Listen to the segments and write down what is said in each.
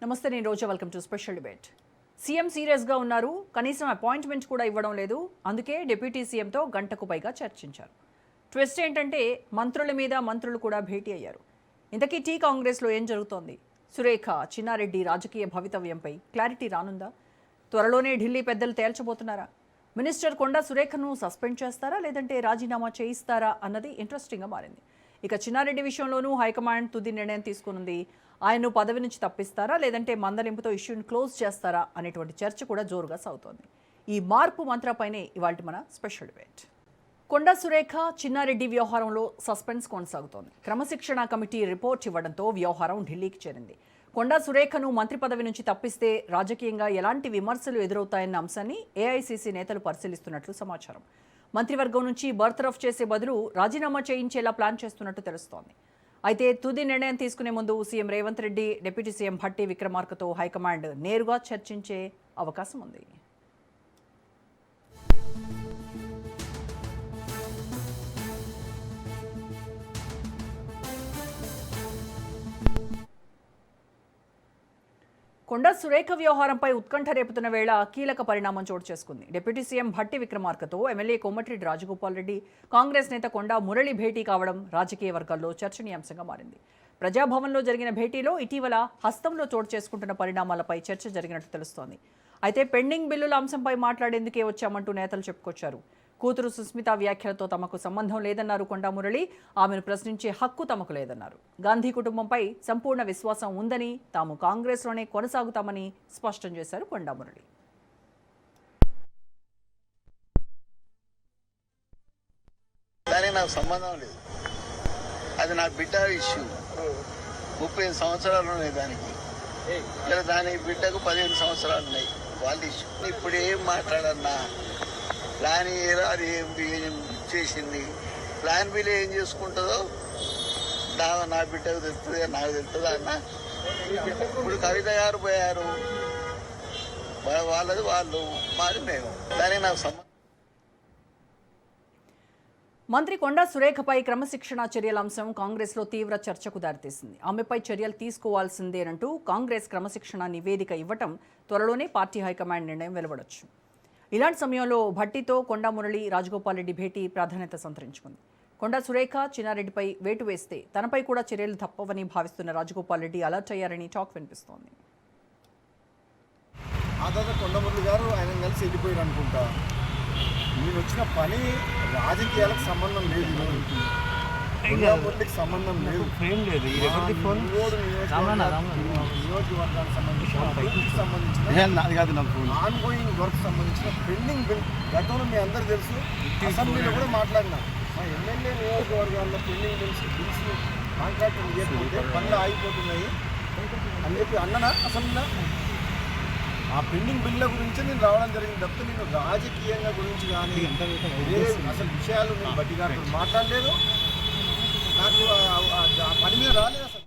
నమస్తే, నేను Roja. Welcome to special debate. CM సీరియస్గా ఉన్నారు, కనీసం అపాయింట్మెంట్ కూడా ఇవ్వడం లేదు. అందుకే డిప్యూటీ సీఎంతో గంటకు పైగా చర్చించారు. ట్విస్ట్ ఏంటంటే మంత్రుల మీద మంత్రులు కూడా భేటీ అయ్యారు. ఇంతకీ టీ కాంగ్రెస్లో ఏం జరుగుతోంది? సురేఖ, చిన్నారెడ్డి రాజకీయ భవితవ్యంపై క్లారిటీ రానుందా? త్వరలోనే ఢిల్లీ పెద్దలు తేల్చబోతున్నారా? మినిస్టర్ కొండా సురేఖను సస్పెండ్ చేస్తారా, లేదంటే రాజీనామా చేయిస్తారా అన్నది ఇంట్రెస్టింగ్గా మారింది. ఇక చిన్నారెడ్డి విషయంలోనూ హైకమాండ్ తుది నిర్ణయం తీసుకునుంది. ఆయన్ను పదవి నుంచి తప్పిస్తారా, లేదంటే మందలింపుతో ఇష్యూని క్లోజ్ చేస్తారా అనేటువంటి చర్చ కూడా జోరుగా సాగుతోంది. ఈ మార్పు మంత్రపైనే ఇవాళ మన స్పెషల్ డిబేట్. కొండా సురేఖ, చిన్నారెడ్డి వ్యవహారంలో సస్పెన్స్ కొనసాగుతోంది. క్రమశిక్షణ కమిటీ రిపోర్ట్ ఇవ్వడంతో వ్యవహారం ఢిల్లీకి చేరింది. కొండా సురేఖను మంత్రి పదవి నుంచి తప్పిస్తే రాజకీయంగా ఎలాంటి విమర్శలు ఎదురవుతాయన్న అంశాన్ని ఏఐసీసీ నేతలు పరిశీలిస్తున్నట్లు సమాచారం. మంత్రివర్గం నుంచి బర్తరఫ్ చేసే బదులు రాజీనామా చేయించేలా ప్లాన్ చేస్తున్నట్టు తెలుస్తోంది. అయితే తుది నిర్ణయం తీసుకునే ముందు CM Revanth Reddy, deputy CM Bhatti విక్రమార్కతో హైకమాండ్ నేరుగా చర్చించే అవకాశం ఉంది. కొండా సురేఖ వ్యవహారంపై ఉత్కంఠ రేపుతున్న వేళ కీలక పరిణామం చోటు చేసుకుంది. డిప్యూటీ సీఎం భట్టి విక్రమార్కతో ఎమ్మెల్యే కోమటిరెడ్డి రాజగోపాల్ రెడ్డి, కాంగ్రెస్ నేత కొండా మురళి భేటీ కావడం రాజకీయ వర్గాల్లో చర్చనీయాంశంగా మారింది. ప్రజాభవన్లో జరిగిన భేటీలో ఇటీవల హస్తంలో చోటు చేసుకుంటున్న పరిణామాలపై చర్చ జరిగినట్టు తెలుస్తోంది. అయితే పెండింగ్ బిల్లుల అంశంపై మాట్లాడేందుకే వచ్చామంటూ నేతలు చెప్పుకొచ్చారు. కూతురు సుస్మిత వ్యాఖ్యలతో తమకు సంబంధం లేదన్నారు కొండా మురళి. ఆమెను ప్రశ్నించే హక్కు తమకు లేదన్నారు. గాంధీ కుటుంబంపై సంపూర్ణ విశ్వాసం ఉందని, తాము కాంగ్రెస్లోనే కొనసాగుతామని స్పష్టం చేశారు కొండా మురళి. దానికి నాకు సంబంధం లేదు. అది నా బిడ్డ ఇష్యూ. 30 సంవత్సరాలు ఉన్నాయి దానికి. ఇలా దాని బిడ్డకు 15 సంవత్సరాలు ఉన్నాయి. వాళ్ళ ఇష్యూ. ఇప్పుడు ఏం మాట్లాడన్నా ప్లాన్ ఏరా, అది ఏం చేసింది, ప్లాన్ బిలో ఏం చేసుకుంటుందో నా బిడ్డకు తెలుస్తుంది, నాకు తెలుస్తుందా అన్న. ఇప్పుడు కవిత గారు పోయారు, వాళ్ళది వాళ్ళు, మాది మేము. దానికి నాకు సంబంధం. మంత్రి కొండా సురేఖపై క్రమశిక్షణ చర్యల అంశం కాంగ్రెస్లో తీవ్ర చర్చకు దారితీసింది. ఆమెపై చర్యలు తీసుకోవాల్సిందేనంటూ కాంగ్రెస్ క్రమశిక్షణ నివేదిక ఇవ్వటం త్వరలోనే పార్టీ హైకమాండ్ నిర్ణయం వెలువడొచ్చు. ఇలాంటి సమయంలో భట్టితో కొండా మురళి, రాజగోపాల్ రెడ్డి భేటీ ప్రాధాన్యత సంతరించుకుంది. కొండా సురేఖ, చిన్నారెడ్డిపై వేటు వేస్తే తనపై కూడా చర్యలు తప్పవని భావిస్తున్న రాజగోపాల్ రెడ్డి అలర్ట్ అయ్యారని టాక్ వినిపిస్తోంది. ఆ తర్వాత కొండమురళి గారు ఆయన కలిసి వెళ్ళిపోయారు అనుకుంటా. నేను వచ్చిన పని రాజకీయాలకు సంబంధం లేదు, కొండమురళికి సంబంధం లేదు, నియోజకవర్గానికి సంబంధించిన ఆన్ గోయింగ్ వర్క్ సంబంధించిన పెండింగ్ బిల్. గతంలో మీ అందరూ తెలుసు, అసెంబ్లీలో కూడా మాట్లాడినా. మా ఎమ్మెల్యే నియోజకవర్గాల్లో పెండింగ్ బిల్స్ కాంట్రాక్ట్ ఇవ్వకపోతే పనులు ఆగిపోతున్నాయి అని చెప్పి అన్ననా అసెంబ్లీలో. ఆ పెండింగ్ బిల్ల గురించి నేను రావడం జరిగింది తప్ప నేను రాజకీయంగా గురించి కానీ అసలు విషయాలు నేను బట్టి గారితో మాట్లాడలేదు. నాకు ఆ పని మీద రాలేదు అసలు.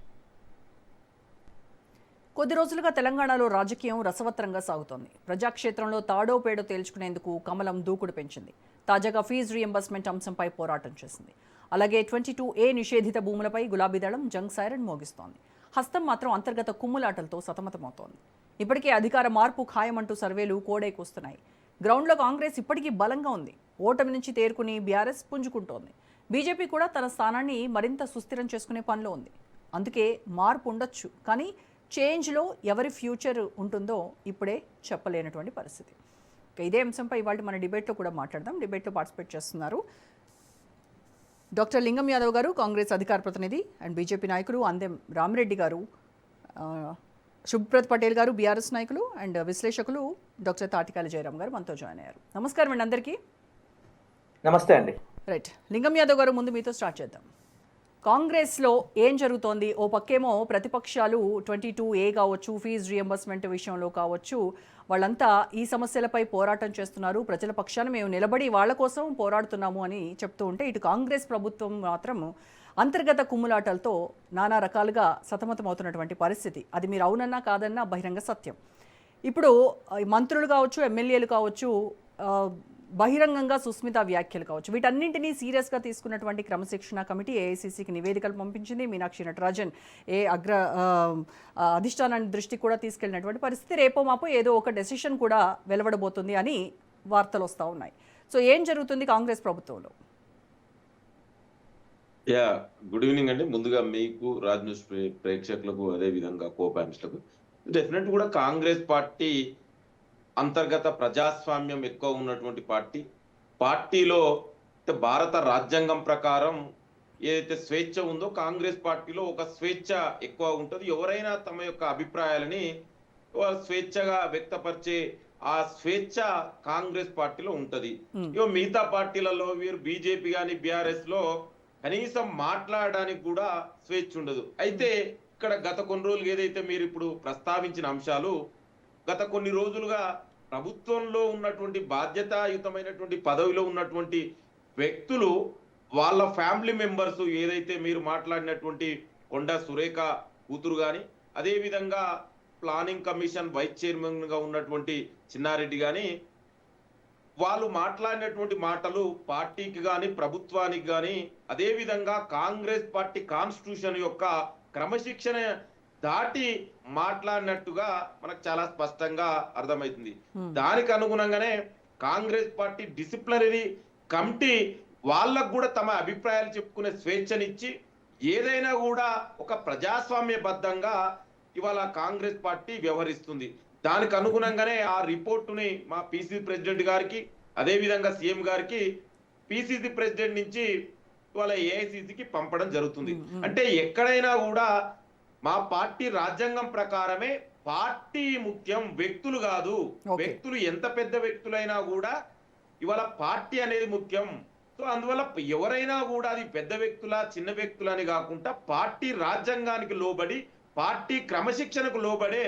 కొద్ది రోజులుగా తెలంగాణలో రాజకీయం రసవత్తరంగా సాగుతోంది. ప్రజాక్షేత్రంలో తాడో పేడో తేల్చుకునేందుకు కమలం దూకుడు పెంచింది. తాజాగా ఫీజు రీఎంబర్స్మెంట్ అంశంపై పోరాటం చేసింది. అలాగే 22A నిషేధిత భూములపై గులాబీ దళం జంగ్ సైరన్ మోగిస్తోంది. హస్తం మాత్రం అంతర్గత కుమ్ములాటలతో సతమతమవుతోంది. ఇప్పటికే అధికార మార్పు ఖాయమంటూ సర్వేలు కోడైకొస్తున్నాయి. గ్రౌండ్లో కాంగ్రెస్ ఇప్పటికీ బలంగా ఉంది. ఓటమి నుంచి తేరుకుని బీఆర్ఎస్ పుంజుకుంటోంది. బీజేపీ కూడా తన స్థానాన్ని మరింత సుస్థిరం చేసుకునే పనిలో ఉంది. అందుకే మార్పు ఉండొచ్చు, కానీ చేంజ్లో ఎవరి ఫ్యూచర్ ఉంటుందో ఇప్పుడే చెప్పలేనటువంటి పరిస్థితి. ఇదే అంశంపై ఇవాళ మన డిబేట్లో కూడా మాట్లాడదాం. డిబేట్లో పార్టిసిపేట్ చేస్తున్నారు డాక్టర్ లింగం యాదవ్ గారు, కాంగ్రెస్ అధికార ప్రతినిధి, అండ్ బీజేపీ నాయకులు అందెం రామిరెడ్డి గారు, శుభ్రత్ పటేల్ గారు బీఆర్ఎస్ నాయకులు, అండ్ విశ్లేషకులు డాక్టర్ తాటికాల జయరామ్ గారు మనతో జాయిన్ అయ్యారు. నమస్కారం అండి అందరికీ. నమస్తే అండి. రైట్, లింగం యాదవ్ గారు, ముందు మీతో స్టార్ట్ చేద్దాం. కాంగ్రెస్లో ఏం జరుగుతోంది? ఓ పక్కేమో ప్రతిపక్షాలు 22A కావచ్చు, ఫీజు రియంబర్స్మెంట్ విషయంలో కావచ్చు, వాళ్ళంతా ఈ సమస్యలపై పోరాటం చేస్తున్నారు. ప్రజల పక్షాన మేము నిలబడి వాళ్ళ కోసం పోరాడుతున్నాము అని చెప్తూ ఉంటే, ఇటు కాంగ్రెస్ ప్రభుత్వం మాత్రం అంతర్గత కుమ్ములాటలతో నానా రకాలుగా సతమతమవుతున్నటువంటి పరిస్థితి. అది మీరు అవునన్నా కాదన్నా బహిరంగ సత్యం. ఇప్పుడు మంత్రులు కావచ్చు, ఎమ్మెల్యేలు కావచ్చు, బహిరంగంగా సుస్మిత వ్యాఖ్యలు కావచ్చు, వీటన్నింటినీ సీరియస్గా తీసుకున్నటువంటి క్రమశిక్షణ కమిటీ ఏఐసీసీకి నివేదికలు పంపించింది. మీనాక్షి నటరాజన్ అధిష్టానాన్ని దృష్టికి కూడా తీసుకెళ్లినటువంటి పరిస్థితి. రేపో మాపో ఏదో ఒక డెసిషన్ కూడా వెలువడబోతుంది అని వార్తలు వస్తూ ఉన్నాయి. సో ఏం జరుగుతుంది కాంగ్రెస్ ప్రభుత్వంలో? గుడ్ ఈవినింగ్ అండి. ముందుగా మీకు, రాజ్ న్యూస్ ప్రేక్షకులకు, అదే విధంగా కో ప్యానలిస్టులకు డెఫినెట్ కూడా కాంగ్రెస్ పార్టీ అంతర్గత ప్రజాస్వామ్యం ఎక్కువ ఉన్నటువంటి పార్టీలో భారత రాజ్యాంగం ప్రకారం ఏదైతే స్వేచ్ఛ ఉందో కాంగ్రెస్ పార్టీలో ఒక స్వేచ్ఛ ఎక్కువ ఉంటుంది. ఎవరైనా తమ యొక్క అభిప్రాయాలని స్వేచ్ఛగా వ్యక్తపరిచే ఆ స్వేచ్ఛ కాంగ్రెస్ పార్టీలో ఉంటది. మిగతా పార్టీలలో వీరు బీజేపీ కానీ బీఆర్ఎస్ లో కనీసం మాట్లాడడానికి కూడా స్వేచ్ఛ ఉండదు. అయితే ఇక్కడ గత కొన్ని రోజులు ఏదైతే మీరు ఇప్పుడు ప్రస్తావించిన అంశాలు, గత కొన్ని రోజులుగా ప్రభుత్వంలో ఉన్నటువంటి బాధ్యతాయుతమైనటువంటి పదవిలో ఉన్నటువంటి వ్యక్తులు వాళ్ళ ఫ్యామిలీ మెంబర్స్ ఏదైతే మీరు మాట్లాడినటువంటి కొండా సురేఖ కూతురు కానీ, అదే విధంగా ప్లానింగ్ కమిషన్ వైస్ చైర్మన్ గా ఉన్నటువంటి చిన్నారెడ్డి కానీ, వాళ్ళు మాట్లాడినటువంటి మాటలు పార్టీకి కానీ ప్రభుత్వానికి కానీ, అదే విధంగా కాంగ్రెస్ పార్టీ కాన్స్టిట్యూషన్ యొక్క క్రమశిక్షణ దాటి మాట్లాడినట్టుగా మనకు చాలా స్పష్టంగా అర్థమవుతుంది. దానికి అనుగుణంగానే కాంగ్రెస్ పార్టీ డిసిప్లినరీ కమిటీ వాళ్ళకు కూడా తమ అభిప్రాయాలు చెప్పుకునే స్వేచ్ఛనిచ్చి ఏదైనా కూడా ఒక ప్రజాస్వామ్యబద్ధంగా ఇవాళ కాంగ్రెస్ పార్టీ వ్యవహరిస్తుంది. దానికి అనుగుణంగానే ఆ రిపోర్టుని మా పిసిసి ప్రెసిడెంట్ గారికి, అదే విధంగా సీఎం గారికి, పిసిసి ప్రెసిడెంట్ నుంచి ఇవాళ ఏఐసిసికి పంపడం జరుగుతుంది. అంటే ఎక్కడైనా కూడా మా పార్టీ రాజ్యాంగం ప్రకారమే పార్టీ ముఖ్యం, వ్యక్తులు కాదు. వ్యక్తులు ఎంత పెద్ద వ్యక్తులైనా కూడా ఇవాళ పార్టీ అనేది ముఖ్యం. సో అందువల్ల ఎవరైనా కూడా అది పెద్ద వ్యక్తుల చిన్న వ్యక్తులని కాకుండా పార్టీ రాజ్యాంగానికి లోబడి, పార్టీ క్రమశిక్షణకు లోబడే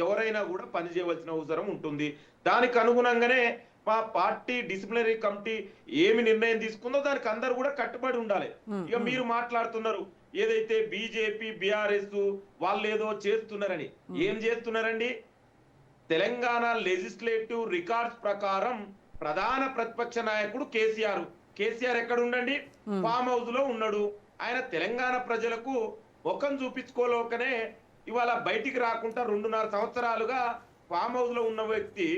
ఎవరైనా కూడా పనిచేయవలసిన అవసరం ఉంటుంది. దానికి అనుగుణంగానే మా పార్టీ డిసిప్లినరీ కమిటీ ఏమి నిర్ణయం తీసుకుందో దానికి అందరూ కూడా కట్టుబడి ఉండాలి. ఇక మీరు మాట్లాడుతున్నారు ఏదైతే బీజేపీ బీఆర్ఎస్ వాళ్ళు ఏదో చేస్తున్నారని. ఏం చేస్తున్నారండి? తెలంగాణ లెజిస్లేటివ్ రికార్డ్స్ ప్రకారం ప్రధాన ప్రతిపక్ష నాయకుడు కేసీఆర్ ఎక్కడ ఉండండి? ఫామ్ హౌస్ లో ఉన్నాడు. ఆయన తెలంగాణ ప్రజలకు ముఖం చూపించుకోలేకనే ఇవాళ బయటికి రాకుండా 2.5 సంవత్సరాలుగా ఫామ్ హౌస్ లో ఉన్న వ్యక్తి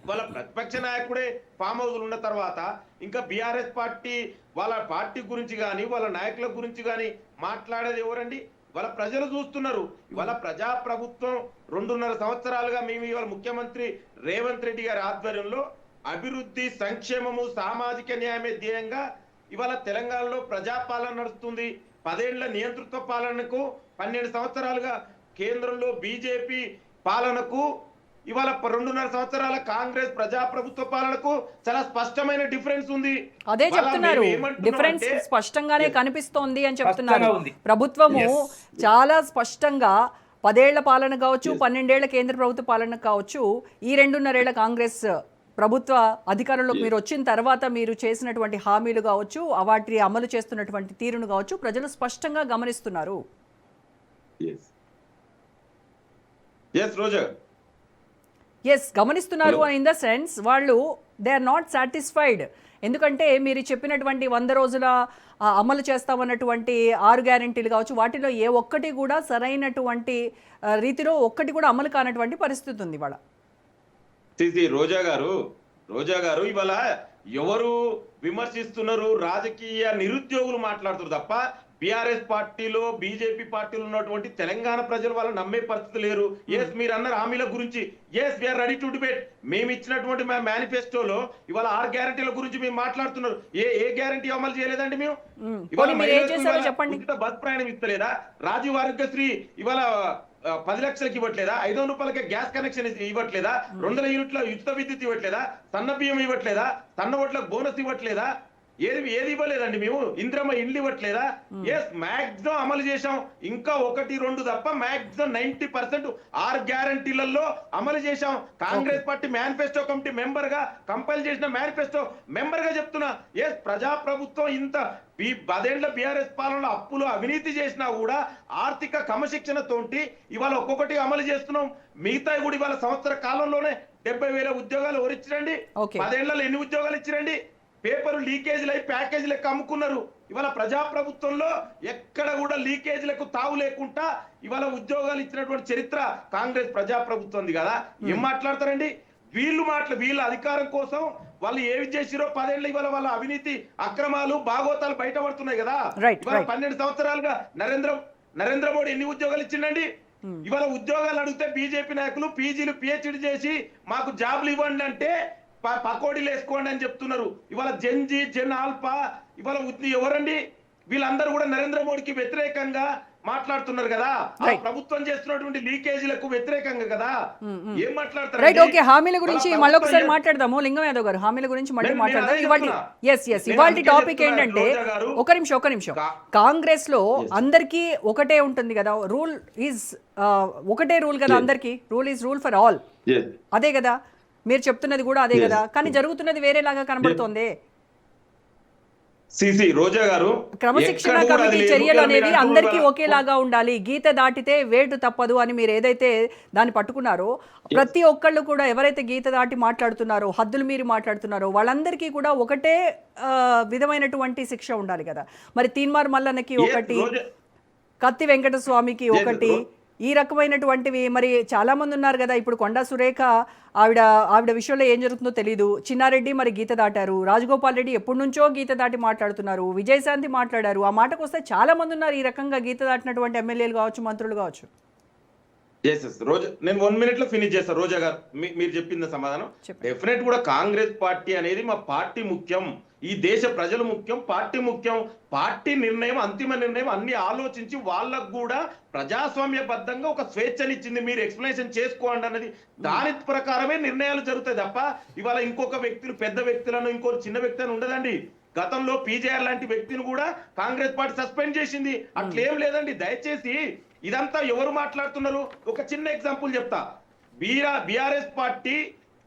వాళ్ళ ప్రతిపక్ష నాయకుడే ఫామ్ హౌస్ ఉన్న తర్వాత ఇంకా బీఆర్ఎస్ పార్టీ వాళ్ళ పార్టీ గురించి కానీ వాళ్ళ నాయకుల గురించి కానీ మాట్లాడేది ఎవరండి? వాళ్ళ ప్రజలు చూస్తున్నారు. ఇవాళ ప్రజాప్రభుత్వం 2.5 సంవత్సరాలుగా మేము ఇవాళ ముఖ్యమంత్రి రేవంత్ రెడ్డి గారి ఆధ్వర్యంలో అభివృద్ధి, సంక్షేమము, సామాజిక న్యాయమే ధ్యేయంగా ఇవాళ తెలంగాణలో ప్రజాపాలన నడుస్తుంది. 10 ఏళ్ల నియంతృత్వ పాలనకు 12 సంవత్సరాలుగా కేంద్రంలో బీజేపీ పాలనకు ఇవాళ 2.5 సంవత్సరాల కాంగ్రెస్ ప్రజాప్రభుత్వ పాలనకు చాలా స్పష్టమైన డిఫరెన్స్ ఉంది. అదే చెప్తున్నారు, డిఫరెన్స్ స్పష్టంగానే కనిపిస్తోంది అని చెప్తున్నారు. ప్రభుత్వము చాలా స్పష్టంగా 10 ఏళ్ల పాలన కావచ్చు, 12 ఏళ్ల కేంద్ర ప్రభుత్వ పాలన కావచ్చు, ఈ 2.5 ఏళ్ల కాంగ్రెస్ ప్రభుత్వ అధికారంలోకి మీరు వచ్చిన తర్వాత మీరు చేసినటువంటి హామీలు కావచ్చు, వాటి అమలు చేస్తున్నటువంటి తీరును కావచ్చు, ప్రజలు స్పష్టంగా గమనిస్తున్నారు. గమనిస్తున్నారు ఇన్ ద సెన్స్ వాళ్ళు దే ఆర్ నాట్ సాటిస్ఫైడ్. ఎందుకంటే మీరు చెప్పినటువంటి 100 రోజుల అమలు చేస్తామన్నటువంటి 6 గ్యారెంటీలు కావచ్చు, వాటిలో ఏ ఒక్కటి కూడా సరైనటువంటి రీతిలో ఒక్కటి కూడా అమలు కానటువంటి పరిస్థితి ఉంది ఇవాళ. రోజా గారు ఇవాళ ఎవరు విమర్శిస్తున్నారు? రాజకీయ నిరుద్యోగులు మాట్లాడుతున్నారు తప్ప బీఆర్ఎస్ పార్టీలో బీజేపీ పార్టీలో ఉన్నటువంటి తెలంగాణ ప్రజలు వాళ్ళు నమ్మే పరిస్థితి లేరు. ఎస్ మీరు అన్నారు హామీల గురించి, yes we are ready to debate. మేము ఇచ్చినటువంటి మా మేనిఫెస్టోలో ఇవాళ 6 గ్యారెంటీల గురించి మేము మాట్లాడుతున్నారు. ఏ గ్యారెంటీ అమలు చేయలేదండి మేము? ఇవాళ బస్ ప్రయాణం ఇస్తలేదా? రాజీవ్ ఆరోగ్యశ్రీ ఇవాళ 10 లక్షలకి ఇవ్వట్లేదా? 500 రూపాయలకే గ్యాస్ కనెక్షన్ ఇవ్వట్లేదా? 200 యూనిట్ల ఉచిత విద్యుత్ ఇవ్వట్లేదా? సన్న బియ్యం ఇవ్వట్లేదా? సన్న ఓట్లకు బోనస్ ఇవ్వట్లేదా? ఏది ఇవ్వలేదండి మేము. ఇంద్రమ్మ ఇండ్లు ఇవ్వట్లేదా? ఎస్ మాక్సిమం అమలు చేశాం. ఇంకా 1-2 తప్ప మాక్సిమం 90% 6 గ్యారంటీలలో అమలు చేశాం. Congress party manifesto committee member గా కంపైల్ చేసిన మేనిఫెస్టో మెంబర్ గా చెప్తున్నా, ఎస్ ప్రజాప్రభుత్వం ఇంత 10 ఏళ్ల బీఆర్ఎస్ పాలనలో అప్పులు అవినీతి చేసినా కూడా ఆర్థిక క్రమశిక్షణతోటి ఇవాళ ఒక్కొక్కటి అమలు చేస్తున్నాం. మిగతా కూడా ఇవాళ సంవత్సర కాలంలోనే 70,000 ఉద్యోగాలు ఎవరు ఇచ్చిరండి? Okay. 10 ఏళ్లలో ఎన్ని ఉద్యోగాలు ఇచ్చిరండి? పేపర్ లీకేజీలు అయి ప్యాకేజీలకు అమ్ముకున్నారు. ఇవాళ ప్రజాప్రభుత్వంలో ఎక్కడ కూడా లీకేజీలకు తావు లేకుండా ఇవాళ ఉద్యోగాలు ఇచ్చినటువంటి చరిత్ర కాంగ్రెస్ ప్రజాప్రభుత్వంది కదా. ఏం మాట్లాడతారండి వీళ్ళ అధికారం కోసం వాళ్ళు ఏమి చేసిరో 10 ఏళ్ళు ఇవాళ వాళ్ళ అవినీతి అక్రమాలు బాగోతాలు బయటపడుతున్నాయి కదా. ఇవాళ 12 సంవత్సరాలుగా నరేంద్ర మోడీ ఎన్ని ఉద్యోగాలు ఇచ్చిండండి? ఇవాళ ఉద్యోగాలు అడిగితే బీజేపీ నాయకులు పీజీలు పిహెచ్డి చేసి మాకు జాబ్లు ఇవ్వండి అంటే పకోడీలు వేసుకోండి అని చెప్తున్నారు. ఇవాళ జెన్ ఆల్ఫా ఇవాళ ఎవరండి? వీళ్ళందరూ కూడా నరేంద్ర మోడీకి వ్యతిరేకంగా మాట్లాడుతున్నారు కదా. ప్రభుత్వం చేస్తున్నటువంటి లీకేజీలకు వ్యతిరేకంగా కదా. ఏం మాట్లాడతారు? Right, okay. హామీల గురించి మళ్ళొకసారి మాట్లాడదాము. లింగం యాదవ్ గారు, హామీల గురించి మళ్ళీ మాట్లాడదాం. ఇవాళ టాపిక్ ఏంటంటే, ఒక నిమిషం. కాంగ్రెస్ లో అందరికీ ఒకటే ఉంటుంది కదా, రూల్ ఈజ్ ఒకటే రూల్ కదా అందరికి. Rule is rule for all, అదే కదా మీరు చెప్తున్నది కూడా అదే కదా. కానీ జరుగుతున్నది వేరేలాగా కనబడుతోంది. రోజా గారు, క్రమశిక్షణ కమిటీ చర్యలు అనేవి అందరికీ ఒకేలాగా ఉండాలి, గీత దాటితే వేటు తప్పదు అని మీరు ఏదైతే దాన్ని పట్టుకున్నారో, ప్రతి ఒక్కళ్ళు కూడా ఎవరైతే గీత దాటి మాట్లాడుతున్నారో, హద్దులు మీరు మాట్లాడుతున్నారో వాళ్ళందరికీ కూడా ఒకటే విధమైనటువంటి శిక్ష ఉండాలి కదా. మరి తీన్మార్ మల్లన్నకి ఒకటి, కత్తి వెంకటస్వామికి ఒకటి, ఈ రకమైనటువంటివి మరి చాలా మంది ఉన్నారు కదా. ఇప్పుడు కొండా సురేఖ ఆవిడ విషయంలో ఏం జరుగుతుందో తెలియదు. చిన్నారెడ్డి మరి గీత దాటారు, రాజగోపాల్ రెడ్డి ఎప్పటి నుంచో గీత దాటి మాట్లాడుతున్నారు, విజయశాంతి మాట్లాడారు. ఆ మాటకు వస్తే చాలా మంది ఉన్నారు ఈ రకంగా గీత దాటినటువంటి ఎమ్మెల్యేలు కావచ్చు, మంత్రులు కావచ్చు. రోజా, నేను 1 minute లో ఫినిష్ చేస్తాను. రోజా గారు, మీరు చెప్పింది సమాధానం డెఫినెట్ కూడా కాంగ్రెస్ పార్టీ అనేది మా పార్టీ ముఖ్యం, ఈ దేశ ప్రజలు ముఖ్యం, పార్టీ ముఖ్యం. పార్టీ నిర్ణయం, అంతిమ నిర్ణయం అన్ని ఆలోచించి వాళ్ళకు కూడా ప్రజాస్వామ్యబద్ధంగా ఒక స్వేచ్ఛనిచ్చింది, మీరు ఎక్స్ప్లెనేషన్ చేసుకోండి అన్నది. దాని ప్రకారమే నిర్ణయాలు జరుగుతాయి తప్ప ఇవాళ ఇంకొక వ్యక్తులు, పెద్ద వ్యక్తులను, ఇంకో చిన్న వ్యక్తులను ఉండదండి. గతంలో పీజేఆర్ లాంటి వ్యక్తిని కూడా కాంగ్రెస్ పార్టీ సస్పెండ్ చేసింది. అట్లేం లేదండి. దయచేసి ఇదంతా ఎవరు మాట్లాడుతున్నారు? ఒక చిన్న ఎగ్జాంపుల్ చెప్తా. BRS party,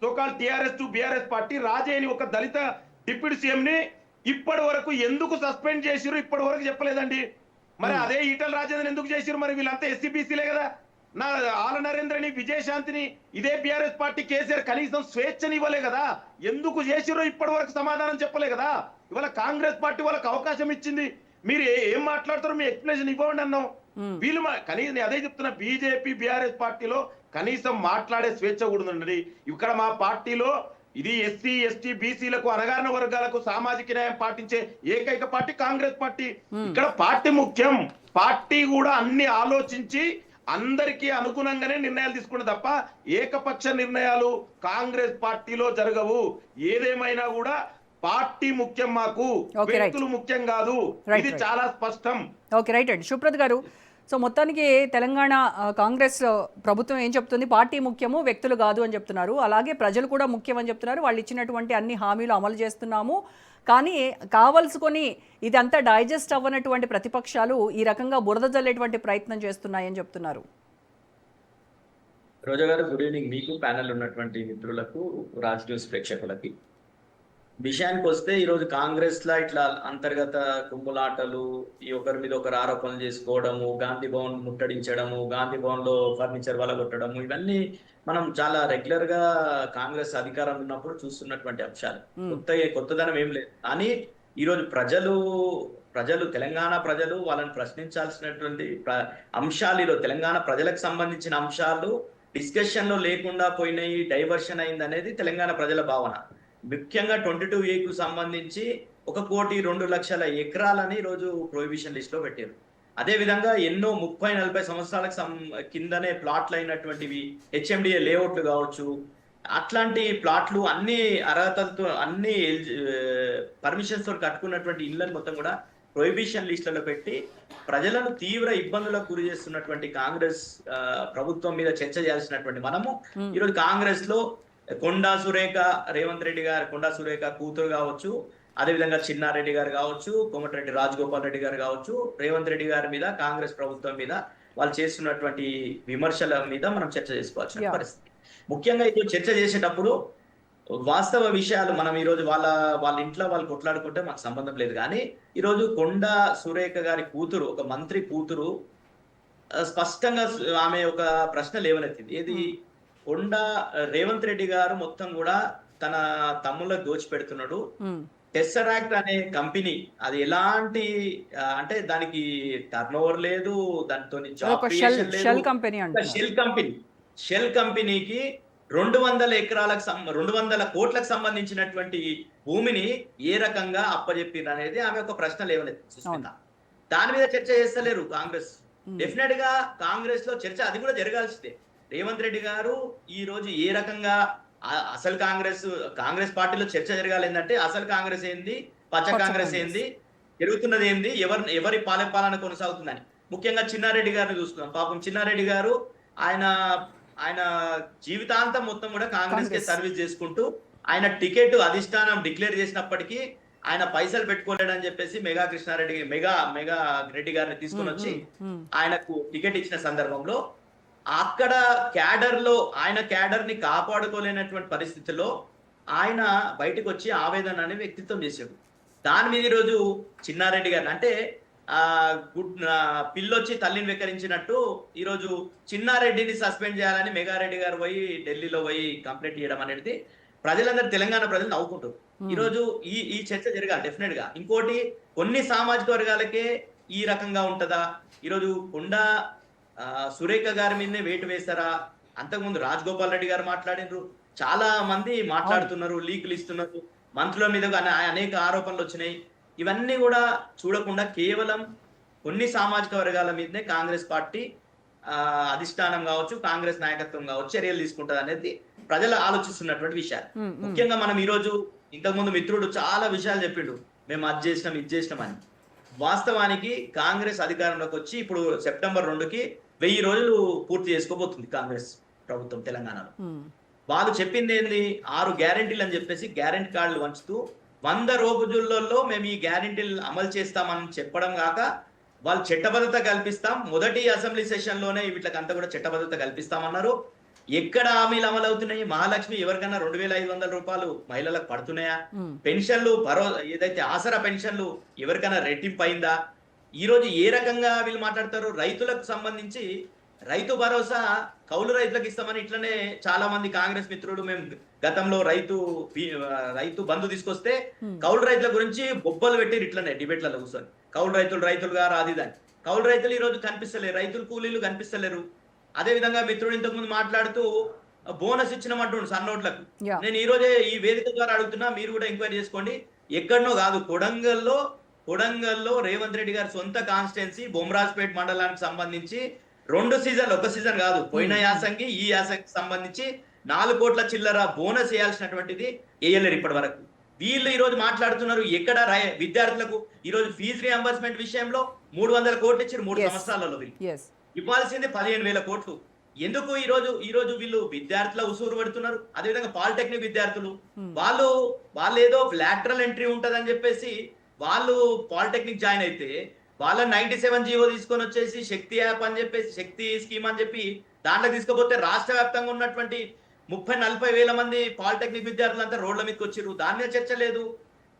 so called TRS to BRS party, రాజేని ఒక దళిత డిప్యూటీ సీఎం ని ఇప్పటి వరకు ఎందుకు సస్పెండ్ చేసిరు ఇప్పటి వరకు చెప్పలేదండి. మరి అదే ఈటల రాజేంద్రని ఎందుకు చేసిరు? మరి వీళ్ళంతా ఎస్సీబీసీలే కదా. ఆల నరేంద్రని, విజయశాంతిని ఇదే బీఆర్ఎస్ పార్టీ కేసీఆర్ కనీసం స్వేచ్ఛని ఇవ్వలే కదా. ఎందుకు చేసిరో ఇప్పటి వరకు సమాధానం చెప్పలే కదా. ఇవాళ కాంగ్రెస్ పార్టీ వాళ్ళకి అవకాశం ఇచ్చింది, మీరు ఏం మాట్లాడతారో మీ ఎక్స్ప్లెనేషన్ ఇవ్వండి అన్నాం. వీళ్ళు కనీసం అదే చెప్తున్నా, బీజేపీ బీఆర్ఎస్ పార్టీలో కనీసం మాట్లాడే స్వేచ్ఛ కూడా ఉందండి. ఇక్కడ మా పార్టీలో ఇది ఎస్సీ ఎస్టీ బీసీలకు, అణగారిన వర్గాలకు సామాజిక న్యాయం పాటించే ఏకైక పార్టీ కాంగ్రెస్ పార్టీ. ఇక్కడ పార్టీ ముఖ్యం, పార్టీ కూడా అన్ని ఆలోచించి అందరికీ అనుగుణంగానే నిర్ణయాలు తీసుకుంటే తప్ప ఏకపక్ష నిర్ణయాలు కాంగ్రెస్ పార్టీలో జరగవు. ఏదేమైనా కూడా పార్టీ ముఖ్యం, మాకు వ్యక్తులు ముఖ్యం కాదు. ఇది చాలా స్పష్టం. ఓకే, రైట్ అండి. సుప్రత్ గారు, సో మొత్తానికి తెలంగాణ కాంగ్రెస్ ప్రభుత్వం ఏం చెప్తుంది? పార్టీ ముఖ్యము, వ్యక్తులు కాదు అని చెప్తున్నారు. అలాగే ప్రజలు కూడా ముఖ్యం అని చెప్తున్నారు. వాళ్ళు ఇచ్చినటువంటి అన్ని హామీలు అమలు చేస్తున్నాము, కానీ కావలసుకొని ఇదంతా డైజెస్ట్ అవ్వనటువంటి ప్రతిపక్షాలు ఈ రకంగా బురద జల్లేటువంటి ప్రయత్నం చేస్తున్నాయని చెప్తున్నారు. రోజా గారు, గుడ్ ఈవినింగ్ మీకు, ప్యానెల్ ఉన్నటువంటి మిత్రులకు, రాజ్ న్యూస్ ప్రేక్షకులకి. విషయానికి వస్తే ఈరోజు కాంగ్రెస్ లా ఇట్లా అంతర్గత కుమ్ములాటలు, ఈ ఒకరి మీద ఒకరు ఆరోపణలు చేసుకోవడము, గాంధీ భవన్ ముట్టడించడము, గాంధీ భవన్ లో ఫర్నిచర్ వలగొట్టడము, ఇవన్నీ మనం చాలా రెగ్యులర్ గా కాంగ్రెస్ అధికారం ఉన్నప్పుడు చూస్తున్నటువంటి అంశాలు. కొత్తదనం ఏం లేదు. కానీ ఈరోజు ప్రజలు తెలంగాణ ప్రజలు వాళ్ళని ప్రశ్నించాల్సినటువంటి అంశాలు, ఈరోజు తెలంగాణ ప్రజలకు సంబంధించిన అంశాలు డిస్కషన్ లో లేకుండా పోయినాయి, డైవర్షన్ అయింది అనేది తెలంగాణ ప్రజల భావన. ముఖ్యంగా 22A సంబంధించి 1,02,00,000 ఎకరాలని ఈరోజు ప్రొహిబిషన్ లిస్ట్ లో పెట్టారు. అదే విధంగా ఎన్నో 30-40 సంవత్సరాలకు కిందనే ప్లాట్లు అయినటువంటివి, హెచ్ఎండిఏ లేఅవుట్లు కావచ్చు, అట్లాంటి ప్లాట్లు అన్ని అర్హతలతో, అన్ని పర్మిషన్స్ తో కట్టుకున్నటువంటి ఇళ్ళని మొత్తం కూడా ప్రొహిబిషన్ లిస్టులలో పెట్టి ప్రజలను తీవ్ర ఇబ్బందులకు గురి చేస్తున్నటువంటి కాంగ్రెస్ ప్రభుత్వం మీద చర్చ చేయాల్సినటువంటి మనము ఈరోజు కాంగ్రెస్ లో కొండా సురేఖ, రేవంత్ రెడ్డి గారు, కొండా సురేఖ కూతురు కావచ్చు, అదేవిధంగా చిన్నారెడ్డి గారు కావచ్చు, కోమటిరెడ్డి రాజగోపాల్ రెడ్డి గారు కావచ్చు, రేవంత్ రెడ్డి గారి మీద, కాంగ్రెస్ ప్రభుత్వం మీద వాళ్ళు చేస్తున్నటువంటి విమర్శల మీద మనం చర్చ చేసుకోవాల్సిన పరిస్థితి. ముఖ్యంగా ఇది చర్చ చేసేటప్పుడు వాస్తవ విషయాలు మనం ఈరోజు వాళ్ళ ఇంట్లో వాళ్ళు కొట్లాడుకుంటే మాకు సంబంధం లేదు. కానీ ఈరోజు కొండా సురేఖ గారి కూతురు, ఒక మంత్రి కూతురు, స్పష్టంగా ఆమె ఒక ప్రశ్న లేవనెత్తింది. ఏది రేవంత్ రెడ్డి గారు మొత్తం కూడా తన తమ్ముళ్ళకు దోచిపెడుతున్నాడు. ఉమ్. టెస్సరాక్ట్ అనే కంపెనీ అది ఎలాంటి అంటే దానికి టర్న్ ఓవర్ లేదు, దాంతో జాబ్ ఒక క్రియేషన్ లేదు. షెల్ కంపెనీ అంటారు. షెల్ కంపెనీకి 200 ఎకరాలకు 200 కోట్లకు సంబంధించినటువంటి భూమిని ఏ రకంగా అప్పజెప్పారు అనేది ఆమె ఒక ప్రశ్న లేవలేదు సుస్మిత. దాని మీద చర్చ చేస్తలేరు కాంగ్రెస్. డెఫినెట్ గా కాంగ్రెస్ లో చర్చ అది కూడా జరగాల్సిందే. రేవంత్ రెడ్డి గారు ఈ రోజు ఏ రకంగా అసలు కాంగ్రెస్ పార్టీలో చర్చ జరగాలి ఏంటంటే అసలు కాంగ్రెస్ ఏంది, పచ్చ కాంగ్రెస్ ఏంది, జరుగుతున్నది ఏంది, ఎవరి పాలన కొనసాగుతుందని. ముఖ్యంగా చిన్నారెడ్డి గారిని చూస్తున్నాం. పాపం చిన్నారెడ్డి గారు ఆయన జీవితాంతం మొత్తం కూడా కాంగ్రెస్ కే సర్వీస్ చేసుకుంటూ ఆయన టికెట్ అధిష్టానం డిక్లేర్ చేసినప్పటికీ ఆయన పైసలు పెట్టుకోలేడని చెప్పేసి మెగా రెడ్డి గారిని తీసుకుని వచ్చి ఆయనకు టికెట్ ఇచ్చిన సందర్భంలో అక్కడ ఆయన క్యాడర్ ని కాపాడుకోలేనటువంటి పరిస్థితుల్లో ఆయన బయటకు వచ్చి ఆవేదన అని వ్యక్తిత్వం చేశాడు. దాని మీద ఈరోజు చిన్నారెడ్డి గారిని అంటే పిల్లొచ్చి తల్లిని వెక్కరించినట్టు ఈరోజు చిన్నారెడ్డిని సస్పెండ్ చేయాలని మెగారెడ్డి గారు పోయి ఢిల్లీలో పోయి కంప్లైంట్ చేయడం అనేది ప్రజలందరూ తెలంగాణ ప్రజలు నవ్వుకుంటారు. ఈరోజు ఈ చర్చ జరగాలి డెఫినెట్ గా. ఇంకోటి కొన్ని సామాజిక వర్గాలకే ఈ రకంగా ఉంటదా? ఈరోజు కొండా సురేఖ గారి మీదనే వేటు వేస్తారా? అంతకుముందు రాజగోపాల్ రెడ్డి గారు మాట్లాడినారు, చాలా మంది మాట్లాడుతున్నారు, లీకులు ఇస్తున్నారు, మంత్రుల మీద అనేక ఆరోపణలు వచ్చినాయి. ఇవన్నీ కూడా చూడకుండా కేవలం కొన్ని సామాజిక వర్గాల మీదనే కాంగ్రెస్ పార్టీ అధిష్టానం కావచ్చు, కాంగ్రెస్ నాయకత్వం కావచ్చు చర్యలు తీసుకుంటది అనేది ప్రజలు ఆలోచిస్తున్నటువంటి విషయాలు. ముఖ్యంగా మనం ఈ రోజు ఇంతకుముందు మిత్రుడు చాలా విషయాలు చెప్పిండు, మేము అది చేసినాం ఇది చేసినాం అని. వాస్తవానికి కాంగ్రెస్ అధికారంలోకి వచ్చి ఇప్పుడు సెప్టెంబర్ 2కి 1000 రోజులు పూర్తి చేసుకోబోతుంది కాంగ్రెస్ ప్రభుత్వం తెలంగాణలో. వాళ్ళు చెప్పింది ఏంది? 6 గ్యారెంటీలు అని చెప్పేసి గ్యారెంటీ కార్డులు వంచుతూ 100 రోజులలో మేము ఈ గ్యారెంటీలు అమలు చేస్తామని చెప్పడం కాక వాళ్ళు చట్టబద్ధత కల్పిస్తాం, మొదటి అసెంబ్లీ సెషన్ లోనే వీటికంతా కూడా చట్టబద్ధత కల్పిస్తామన్నారు. ఎక్కడ హామీలు అమలు అవుతున్నాయి? మహాలక్ష్మి ఎవరికన్నా 2500 రూపాయలు మహిళలకు పడుతున్నాయా? పెన్షన్లు ఏదైతే ఆసరా పెన్షన్లు ఎవరికైనా రెట్టింపు అయిందా? ఈ రోజు ఏ రకంగా వీళ్ళు మాట్లాడతారు? రైతులకు సంబంధించి రైతు భరోసా కౌలు రైతులకు ఇస్తామని ఇట్లనే చాలా మంది కాంగ్రెస్ మిత్రులు మేము గతంలో రైతు బంధు తీసుకొస్తే కౌలు రైతుల గురించి బొబ్బలు పెట్టారు ఇట్లనే డిబేట్లలో కూర్చొని. కౌలు రైతులు గారు అది దాన్ని. కౌలు రైతులు ఈ రోజు కనిపిస్తలేరు, రైతులు కూలీలు కనిపిస్తలేరు. అదే విధంగా మిత్రుడు ఇంతకుముందు మాట్లాడుతూ బోనస్ ఇచ్చినమంటుండు సన్నోట్లకు. నేను ఈ రోజే ఈ వేదిక ద్వారా అడుగుతున్నా, మీరు కూడా ఎంక్వైరీ చేసుకోండి. ఎక్కడనో కాదు, కొడంగల్లో రేవంత్ రెడ్డి గారి సొంత కాన్స్టిట్యున్సీ బొమ్రాజ్పేట్ మండలానికి సంబంధించి 2 సీజన్లు, ఒక సీజన్ కాదు, పోయిన యాసంగి ఈ యాసంగికి సంబంధించి 4 కోట్ల చిల్లర బోనస్ వేయాల్సినటువంటిది వేయలేరు ఇప్పటి వరకు. వీళ్ళు ఈ రోజు మాట్లాడుతున్నారు ఎక్కడ విద్యార్థులకు ఈ రోజు ఫీజు రియంబర్స్మెంట్ విషయంలో 300 కోట్లు ఇచ్చారు 3 సంవత్సరాలలో. వీళ్ళు ఇవ్వాల్సింది 15,000 కోట్లు. ఎందుకు ఈ రోజు వీళ్ళు విద్యార్థుల ఉసూరు పెడుతున్నారు? అదేవిధంగా పాలిటెక్నిక్ విద్యార్థులు వాళ్ళు ఏదో లాటరల్ ఎంట్రీ ఉంటదని చెప్పేసి వాళ్ళు పాలిటెక్నిక్ జాయిన్ అయితే వాళ్ళ 97 జీవో తీసుకొని వచ్చేసి శక్తి యాప్ అని చెప్పేసి శక్తి స్కీమ్ అని చెప్పి దాంట్లో తీసుకుపోతే రాష్ట్ర వ్యాప్తంగా ఉన్నటువంటి 30-40 వేల మంది పాలిటెక్నిక్ విద్యార్థులంతా రోడ్ల మీదకి వచ్చారు. దాని మీద చర్చ లేదు.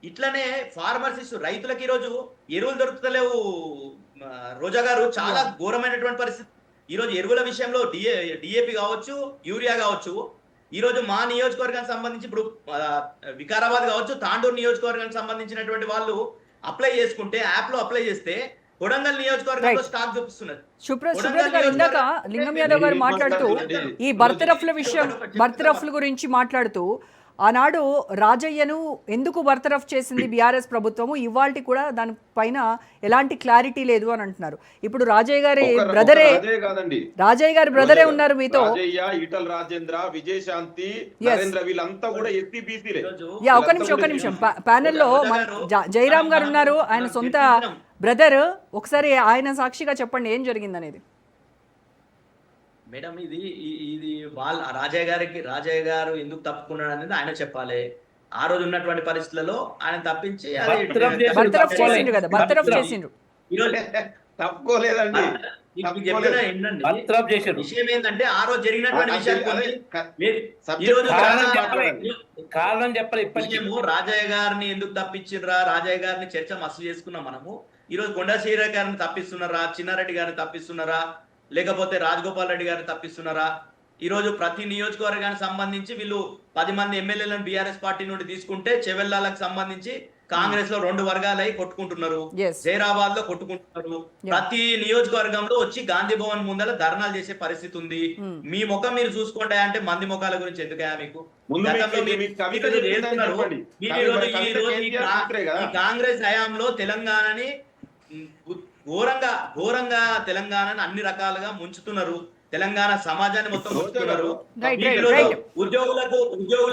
ఇట్లనే ఫార్మర్స్ ఇష్యూ, రైతులకు ఈ రోజు ఎరువులు దొరుకుతలేవు. రోజా గారు, చాలా ఘోరమైనటువంటి పరిస్థితి. ఈ రోజు ఎరువుల విషయంలో డిఏపి కావచ్చు, యూరియా కావచ్చు, ఈ రోజు మా నియోజకవర్గానికి సంబంధించి ఇప్పుడు వికారాబాద్ కావచ్చు, తాండూరు నియోజకవర్గానికి సంబంధించినటువంటి వాళ్ళు అప్లై చేసుకుంటే యాప్ లో అప్లై చేస్తే కొడంగల్ నియోజకవర్గంలో స్టాక్ చూపిస్తున్నారు. సుబ్రత్ గారు ఇందాక లింగం యాదవ్ గారు మాట్లాడుతూ ఈ బర్తరఫ్ల గురించి మాట్లాడుతూ ఆనాడు రాజయ్యను ఎందుకు బర్తరఫ్ చేసింది బీఆర్ఎస్ ప్రభుత్వము, ఇవాల్టి కూడా దానిపైన ఎలాంటి క్లారిటీ లేదు అని అంటున్నారు. ఇప్పుడు రాజయ్య గారి బ్రదరే ఉన్నారు మీతో. ఈటల రాజేంద్ర, విజయశాంతి, నరేంద్ర వీళ్ళంతా కూడా ఎస్సీబీసీలే. ఒక నిమిషం ప్యానెల్లో జయరామ్ గారు ఉన్నారు, ఆయన సొంత బ్రదర్. ఒకసారి ఆయన సాక్షిగా చెప్పండి ఏం జరిగింది అనేది. మేడం, ఇది వాళ్ళ రాజయ్య గారు ఎందుకు తప్పుకున్నాడు అనేది ఆయన చెప్పాలి. ఆ రోజు ఉన్నటువంటి పరిస్థితులలో ఆయన తప్పించి తప్పుకోలేదండి. విషయం ఏంటంటే ఆ రోజు జరిగినటువంటి విషయాలు రాజయ్య గారిని ఎందుకు తప్పించిర్రా, రాజయ్య గారిని చర్చ మస్తు చేసుకున్నాం మనము. ఈ రోజు కొండా శ్రీరామ్ గారిని తప్పిస్తున్నారా, చిన్నారెడ్డి గారిని తప్పిస్తున్నారా, లేకపోతే రాజగోపాల్ రెడ్డి గారిని తప్పిస్తున్నారా? ఈరోజు ప్రతి నియోజకవర్గానికి సంబంధించి వీళ్ళు 10 మంది ఎమ్మెల్యేలను బీఆర్ఎస్ పార్టీ నుండి తీసుకుంటే చెవెల్లాలకు సంబంధించి కాంగ్రెస్ లో 2 వర్గాలై కొట్టుకుంటున్నారు, Yes. జైరాబాద్ లో కొట్టుకుంటున్నారు. ప్రతి నియోజకవర్గంలో వచ్చి గాంధీ భవన్ ముందర ధర్నాలు చేసే పరిస్థితి ఉంది. మీ ముఖం మీరు చూసుకుంటా అంటే మంది ముఖాల గురించి ఎందుకయా మీకు? ముందు గతంలో మీకు మీరు కవిత మీరు చెప్పిందని చేస్తున్నారు. చెప్పండి. మీరు ఈ రోజు కేసీఆర్ కూతురే కదా. ఈ కాంగ్రెస్ హయాంలో తెలంగాణని ఘోరంగా తెలంగాణని అన్ని రకాలుగా ముంచుతున్నారు. తెలంగాణ సమాజాన్ని మొత్తం ముంచుతున్నారు. Right. ఉద్యోగులకు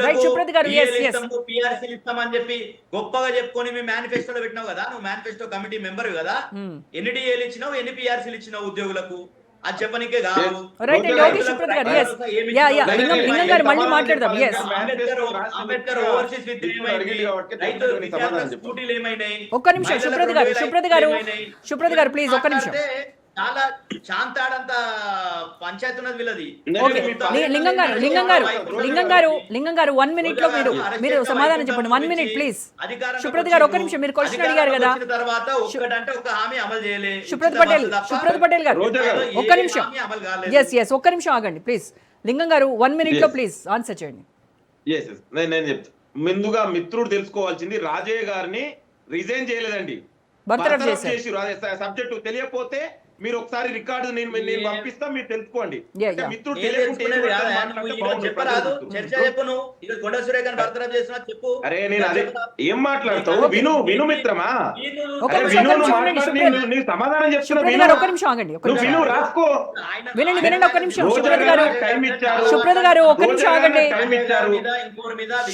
Right, సుప్రత్ గారు, yes, yes. PRC ఇస్తామని చెప్పి గొప్పగా చెప్పుకొని మీ మేనిఫెస్టోలో పెట్టినావు కదా, నువ్వు మేనిఫెస్టో కమిటీ మెంబర్ కదా, ఎన్ని డిఏలు ఇచ్చినావు, ఎన్ని పిఆర్సీలు ఇచ్చినావు ఉద్యోగులకు, అది చెప్పనికే కాదు. రైట్ అండి, ఓకే సుప్రత్ గారు, ఎస్ యా లింగం గారు మళ్ళీ మాట్లాడదాం. ఎస్ అంబేద్కర్ ఓవర్సీస్ విద్య ఏమైంది, రైతు విద్యార్థుల స్కూటీలు ఏమైనాయి, ఒక్క నిమిషం సుప్రత్ గారు ప్లీజ్ ఒక్క నిమిషం. చాలా శాంతాడంత పంచాయతీ ఉన్నది వీళ్ళది. ఓకే లింగం గారు 1 minute లో మీరు సమాధానం చెప్పండి. 1 minute ప్లీజ్. సుప్రత్ గారు ఒక్క నిమిషం, మీరు క్వశ్చన్ అడిగారు కదా. తర్వాత ఒక్కటంటే ఒక హామీ అమలు చేయలే. సుప్రత్ పటేల్ గారు ఒక్క నిమిషం, ఎస్ ఒక్క నిమిషం ఆగండి ప్లీజ్. లింగం గారు 1 minute లో ప్లీజ్ ఆన్సర్ చేయండి. నేను చెప్తా. ముందుగా మిత్రుడు తెలుసుకోవాల్సింది, రాజయ్య గారిని రిజైన్ చేయలేదండి, బర్తరఫ్ చేశారు. చేసిరు. సబ్జెక్టు తెలియకపోతే మీరు ఒకసారి రికార్డు నేను పంపిస్తా, మీరు తెలుసుకోండి. అంటే మిత్రుడు తెలియకుంటే ఏం మాట్లాడితే బాగుంటుంది. చెప్పరాదు, చర్చ చెప్పు. నువ్వు ఇది కొండ సురేఖను బర్తరఫ్ చేసినా చెప్పు. అరే నేను అదే ఏం మాట్లాడతావు, విను మిత్రమా, ఒక్క అరే నిమిషం, విను, ఒక్క నువ్వు నిమిషం, మాట్లాడి నేను సమాధానం చెప్తున్నా, సుప్రత్ విను. గారు ఒక్క నిమిషం ఆగండి. నువ్వు విను, రాసుకో. వినండి ఒక్క నిమిషం. సుప్రత్ గారు టైం ఇచ్చారు, సుప్రత్ గారు ఒక్క నిమిషం ఆగండి. టైం ఇచ్చారు.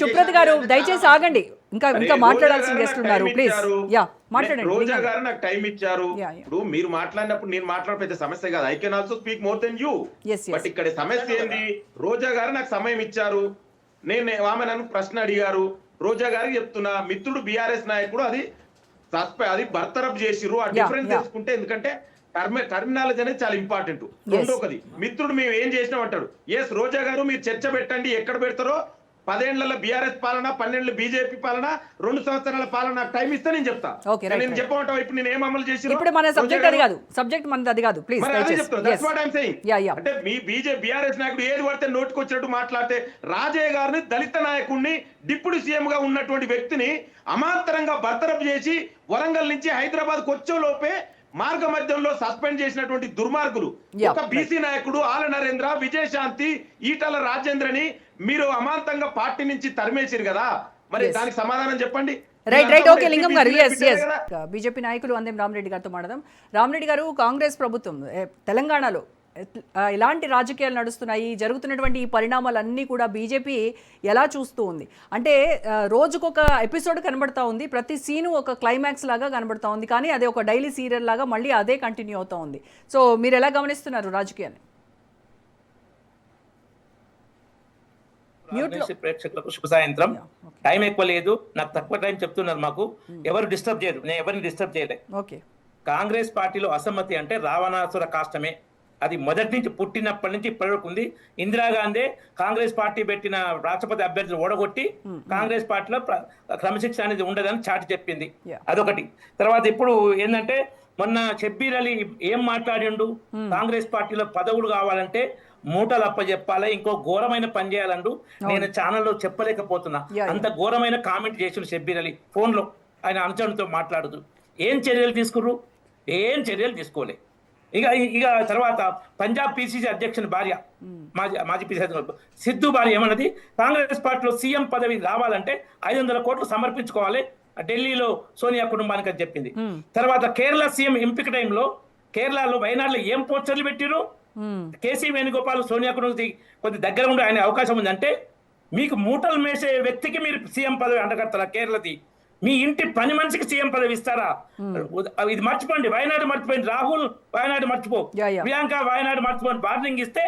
సుప్రత్ గారు దయచేసి ఆగండి, ఇంకా మాట్లాడాల్సిన గెస్ట్ ఉన్నారు ప్లీజ్. యా మాట్లాడండి. రోజా గారు నాకు టైం ఇచ్చారు. Yeah. ఇప్పుడు మీరు మాట్లాడినప్పుడు నేను మాట్లాడే పెద్ద సమస్య కాదు. I can also speak more than you. Yes. But ఇక్కడ సమస్య ఏంది, రోజా గారు నాకు సమయం ఇచ్చారు, ఆమె నన్ను ప్రశ్న అడిగారు. రోజా గారికి చెప్తున్నా, మిత్రుడు బీఆర్ఎస్ నాయకుడు, అది బర్తరఫ్ చేసిరు. ఆ డిఫరెన్స్ తెలుసుకుంటే, ఎందుకంటే టర్మినాలజీ అనేది చాలా ఇంపార్టెంట్. రెండోది, మిత్రుడు మేము ఏం చేసినాం అంటాడు. ఎస్ రోజా గారు మీరు చర్చ పెట్టండి, ఎక్కడ పెడతారో 10 ఏళ్లలో బీఆర్ఎస్ పాలన, 12 బీజేపీ పాలన, 2 సంవత్సరాల పాలన నాకు టైం ఇస్తే నేను చెప్తా. నేను చెప్పమంటావు ఇప్పుడు నేను ఏం అమలు చేసి, ఇప్పుడు మన సబ్జెక్ట్ అది కాదు, సబ్జెక్ట్ మనది అది కాదు ప్లీజ్. అంటే మీ బీఆర్ఎస్ నాయకుడు ఏది పడితే నోటికి వచ్చినట్టు మాట్లాడితే, రాజయ్య గారిని దళిత నాయకుడిని డిప్యూటీ సీఎం గా ఉన్నటువంటి వ్యక్తిని అమాంతరంగా బర్తరఫ్ చేసి వరంగల్ నుంచి హైదరాబాద్ వచ్చే లోపే మార్గ మధ్యంలో సస్పెండ్ చేసినటువంటి దుర్మార్గులు. ఒక బీసీ నాయకుడు ఆల నరేంద్ర, విజయశాంతి, ఈటల రాజేంద్రని మీరు అమాంతంగా పార్టీ నుంచి తరిమేసిరు కదా, మరి దానికి సమాధానం చెప్పండి. రైట్ ఓకే లింగం గారు, ఎస్ బీజేపీ నాయకులు అందేం రామరెడ్డి గారితో మాట్లాడదాం. రామరెడ్డి గారు, కాంగ్రెస్ ప్రభుత్వం తెలంగాణలో ఇలాంటి రాజకీయాలు నడుస్తున్నాయి, జరుగుతున్నటువంటి ఈ పరిణామాలన్నీ కూడా బీజేపీ ఎలా చూస్తూ ఉంది అంటే, రోజుకొక ఎపిసోడ్ కనబడతా ఉంది, ప్రతి సీను ఒక క్లైమాక్స్ లాగా కనబడతా ఉంది, కానీ అదే ఒక డైలీ సీరియల్ లాగా మళ్ళీ అదే కంటిన్యూ అవుతా ఉంది. సో మీరు ఎలా గమనిస్తున్నారు రాజకీయాన్ని? ప్రేక్షకులకు శుభ సాయంత్రం. టైం ఎక్కువ లేదు, నాకు తక్కువ టైం చెప్తున్నారు. మాకు ఎవరు డిస్టర్బ్ చేయరు, నేను ఎవరిని డిస్టర్బ్ చేయలే. ఓకే, కాంగ్రెస్ పార్టీలో అసమ్మతి అంటే రావణాసుర కాష్టమే. అది మొదటి నుంచి, పుట్టినప్పటి నుంచి ఇప్పటి వరకు ఉంది. ఇందిరాగాంధీ కాంగ్రెస్ పార్టీ పెట్టిన రాష్ట్రపతి అభ్యర్థులు ఓడగొట్టి కాంగ్రెస్ పార్టీలో క్రమశిక్షణ అనేది ఉండదని చాటి చెప్పింది. అదొకటి. తర్వాత ఇప్పుడు ఏంటంటే, మొన్న షబ్బీర్ అలీ ఏం మాట్లాడిండు, కాంగ్రెస్ పార్టీలో పదవులు కావాలంటే మూటలు అప్పచెప్పాలి, ఇంకో ఘోరమైన పని చేయాలండు. నేను ఛానల్లో చెప్పలేకపోతున్నా, అంత ఘోరమైన కామెంట్ చేసిండు షబ్బీర్ అలీ ఫోన్ లో ఆయన అనుచరులతో మాట్లాడుతూ. ఏం చర్యలు తీసుకుర్రు? ఏం చర్యలు తీసుకోలే. ఇక తర్వాత పంజాబ్ పిసిసి అధ్యక్షుని భార్య, మాజీ పిసిసి సిద్ధు భార్య ఏమన్నది, కాంగ్రెస్ పార్టీలో సీఎం పదవి రావాలంటే 500 కోట్లు సమర్పించుకోవాలి ఢిల్లీలో సోనియా కుటుంబానికి అని చెప్పింది. తర్వాత కేరళ సీఎం ఎంపిక టైంలో కేరళలో వయనాడులో ఏం పోస్టర్లు పెట్టిరు, కేసీ వేణుగోపాల్ సోనియా కుటుంబానికి కొద్ది దగ్గర ఉండే ఆయన అవకాశం ఉందంటే, మీకు మూటలు మేసే వ్యక్తికి మీరు సీఎం పదవి అంటగడతారా? కేరళది మీ ఇంటి పని మనిషికి సీఎం పదవి ఇస్తారా? ఇది మర్చిపోండి. వయనాడు మర్చిపోయింది, రాహుల్ వయనాడు మర్చిపో, ప్రియాంక వయనాడు మర్చిపోయింది. వార్నింగ్ ఇస్తే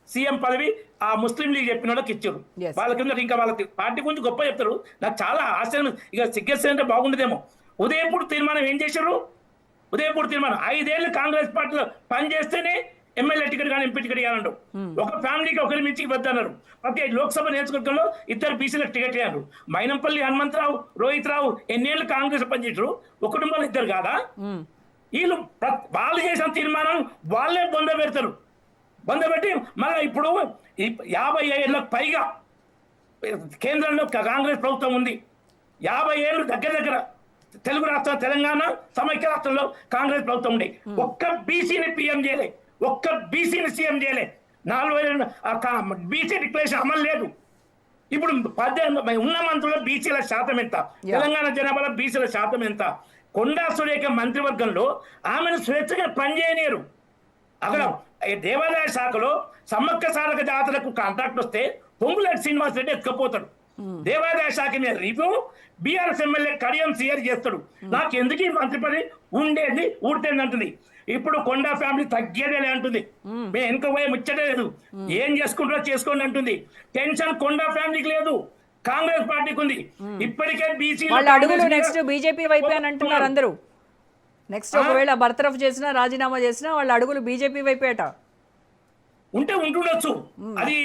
సీఎం పదవి ఆ ముస్లిం లీగ్ చెప్పిన వాళ్ళకి ఇచ్చారు. వాళ్ళకి ఇంకా వాళ్ళకి పార్టీ గురించి గొప్ప చెప్తారు. నాకు చాలా ఆశ్చర్యం. ఇక సిగ్గేస్తే అంటే బాగుండదేమో. ఉదయపూర్ తీర్మానం ఏం చేశారు? ఉదయపూర్ తీర్మానం 5 ఏళ్ళు కాంగ్రెస్ పార్టీలో పనిచేస్తేనే ఎమ్మెల్యే టికెట్ కానీ ఎంపీ టికెట్ ఇవ్వాలంటారు. ఒక ఫ్యామిలీకి ఒకరి మించికి వద్దన్నారు. ప్రతి లోక్సభ నియోజకవర్గంలో 2 బీసీలకు టికెట్ ఇవ్వరు. మైనంపల్లి హనుమంతరావు, రోహిత్ రావు ఎన్నేళ్ళు కాంగ్రెస్ పనిచేసారు, ఒక కుటుంబంలో 2 కాదా? వీళ్ళు వాళ్ళు చేసిన తీర్మానం వాళ్ళే బొంద పెడతారు. బంధపెట్టి మళ్ళీ ఇప్పుడు 50 ఏళ్ళకు పైగా కేంద్రంలో కాంగ్రెస్ ప్రభుత్వం ఉంది. 50 ఏళ్ళు దగ్గర తెలుగు రాష్ట్రం తెలంగాణ సమైక్య రాష్ట్రంలో కాంగ్రెస్ ప్రభుత్వం ఉండే. ఒక్క బీసీని పీఎం చేయలే, ఒక్క బీసీని సీఎం చేయలే. 40 బీసీ డిక్లరేషన్ అమలు లేదు. ఇప్పుడు 18 ఉన్న మంత్రుల బీసీల శాతం ఎంత? తెలంగాణ జనాభాలో బీసీల శాతం ఎంత? కొండా సురేఖ మంత్రివర్గంలో ఆమెను స్వేచ్ఛగా పనిచేయలేరు. అక్కడ దేవాదాయ శాఖలో సమ్మక్క సారక జాతరకు కాంట్రాక్ట్ వస్తే పొంగులేటి శ్రీనివాస్ రెడ్డి ఎత్తుకపోతాడు. దేవాదాయ శాఖ మీద review BRS MLA Kadiyam CR చేస్తాడు. నాకు ఎందుకు ఈ మంత్రి పని ఉండేది ఊడితేంది అంటుంది. ఇప్పుడు కొండా ఫ్యామిలీ తగ్గేదే అంటుంది. మేము వెనుక పోయే ముచ్చటే లేదు, ఏం చేసుకుంటారో చేసుకోండి అంటుంది. టెన్షన్ కొండా ఫ్యామిలీకి లేదు, కాంగ్రెస్ పార్టీకి ఉంది. ఇప్పటికే బీసీ వాళ్ళ అడుగులు నెక్స్ట్ బీజేపీ వైపే అని అంటున్నారు అందరూ. నెక్స్ట్ ఒకవేళ బర్తరఫ్ చేసినా రాజీనామా చేసినా వాళ్ళ అడుగులు బీజేపీ వైపేట ఉంటుండొచ్చు. అది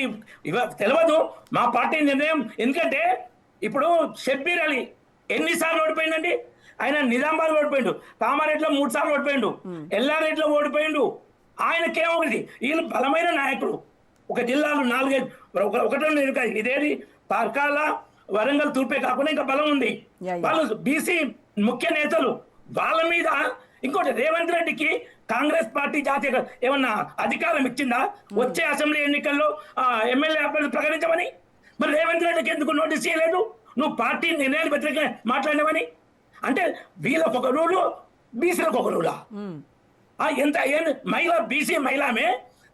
తెలియదు మా పార్టీ నిర్ణయం. ఎందుకంటే ఇప్పుడు షబ్బీర్ అలీ ఎన్నిసార్లు ఓడిపోయిందండి? ఆయన నిజామాబాద్ ఓడిపోయిండు, కామారెడ్డిలో 3 సార్లు ఓడిపోయిండు, ఎల్లారెడ్డిలో ఓడిపోయిండు. ఆయనకేమో వీళ్ళు బలమైన నాయకుడు. ఒక జిల్లాలో 4-5 ఒకటో ఇదేది పర్కాల వరంగల్ తూర్పే కాకుండా ఇంకా బలం ఉంది. వాళ్ళు బీసీ ముఖ్య నేతలు. వాళ్ళ మీద ఇంకోటి రేవంత్ రెడ్డికి కాంగ్రెస్ పార్టీ జాతీయ ఏమన్నా అధికారం ఇచ్చిందా వచ్చే అసెంబ్లీ ఎన్నికల్లో ఎమ్మెల్యే అభ్యర్థి ప్రకటించమని? మరి రేవంత్ రెడ్డికి ఎందుకు నోటీస్ చేయలేదు? నువ్వు పార్టీ నిర్ణయాలు వ్యతిరేకంగా మాట్లాడినవని. అంటే వీళ్ళకు ఒక రూలు, బీసీలకు ఒక రూలా? ఎంత మహిళ బీసీ మహిళ ఆమె.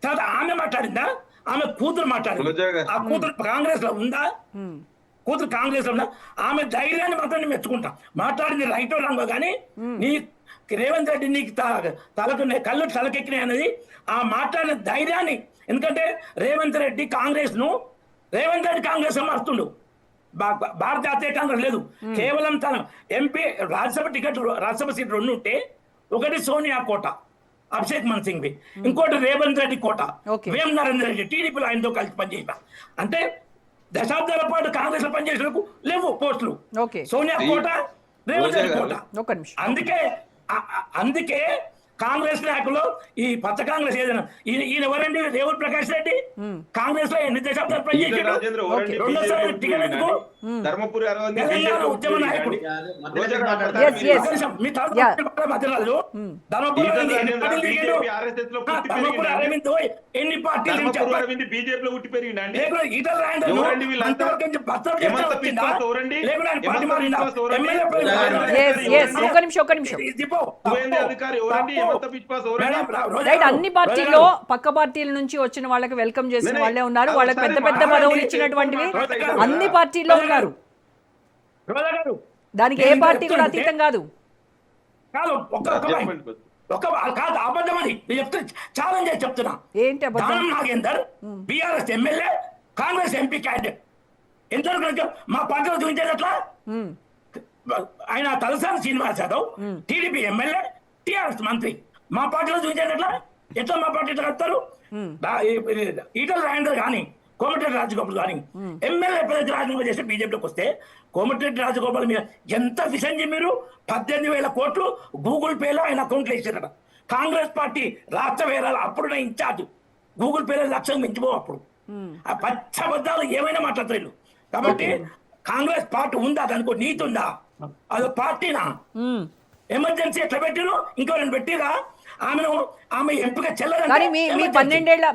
తర్వాత ఆమె మాట్లాడిందా? ఆమె కూతురు మాట్లాడింది. ఆ కూతురు కాంగ్రెస్ లో ఉందా? కూతురు కాంగ్రెస్ లో ఉందా? ఆమె ధైర్యాన్ని మాత్రం నేను మెచ్చుకుంటా. మాట్లాడింది రైటో రాంగో కానీ నీ రేవంత్ రెడ్డి నీకు తలకు కళ్ళు తలకెక్కినాయి అనేది ఆ మాట్లాడిన ధైర్యాన్ని. ఎందుకంటే రేవంత్ రెడ్డి కాంగ్రెస్ మారుతుండు. భారత జాతీయ కాంగ్రెస్ లేదు. కేవలం తన MP Rajya Sabha ticket, Rajya Sabha seat 2 ఉంటే, ఒకటి సోనియా కోట అభిషేక్ మన్ సింగ్, ఇంకోటి రేవంత్ రెడ్డి కోట వేం నరేంద్ర రెడ్డి టీడీపీలో ఆయనతో కలిసి పనిచేసిన. అంటే దశాబ్దాల పాటు కాంగ్రెస్ లో పనిచేసేందుకు లేవు పోస్టులు. సోనియా కోట, రేవంత్ రెడ్డి కోట. అందుకే కాంగ్రెస్ నాయకులు ఈ పచ్చ కాంగ్రెస్ ఏదైనా ఈయన ఎవరండి? రేవంత్ ప్రకాష్ రెడ్డి కాంగ్రెస్ లో ఎన్ని దశాబ్దాలు పనిచేసాడు? 2సార్లు టికెట్ ఎందుకు? తెలంగాణ ఉద్యమ నాయకుడు. ధర్మపురి అరవింద్ ఎన్ని పార్టీలు అన్ని పార్టీలో పక్క పార్టీల నుంచి వచ్చిన వాళ్ళకి వెల్కమ్ చేసిన వాళ్ళే ఉన్నారు. వాళ్ళకి పెద్ద పెద్ద పదవులు ఇచ్చినటువంటివి అన్ని పార్టీల్లో ఉన్నారు. దానికి ఏ పార్టీ కూడా అతీతం కాదు. కాదు అబద్ధం అది ఛాలెంజ్ చేసి చెప్తున్నా. ఏంటి అబద్ధం? Danam Nagender BRS MLA, Congress MP candidate. ఎంతవరకు మా పార్టీలో చూపించేది అట్లా? ఆయన Talasani Srinivas Yadav TDP MLA, TRS మంత్రి. మా పార్టీలో చూపించేది ఎట్లా మా పార్టీ ఎట్లా కడతారు? ఈటల రాజేందర్ కానీ, కోమటిరెడ్డి రాజగోపాల్ కానీ ఎమ్మెల్యే పదవి రాజీనామా చేసి బీజేపీలోకి వస్తే, కోమటిరెడ్డి రాజగోపాల్ మీద ఎంత విషయం మీరు 18,000 కోట్లు గూగుల్ పేలో ఆయన అకౌంట్లో వేసారట. కాంగ్రెస్ పార్టీ రాష్ట్ర వేరాలు అప్పుడు ఇన్ఛార్జ్ గూగుల్ పేలో 1,00,000 మించిపో. అప్పుడు ఆ పచ్చబద్దాలు ఏమైనా మాట్లాడతారు. కాబట్టి కాంగ్రెస్ పార్టీ ఉందా? దానికో నీతి ఉందా? అదో పార్టీనా? ఎమర్జెన్సీ ఎట్లా పెట్టిరు? ఇంకో 2 పెట్టిరా? ఆమె ఎంపిక చెల్లదని.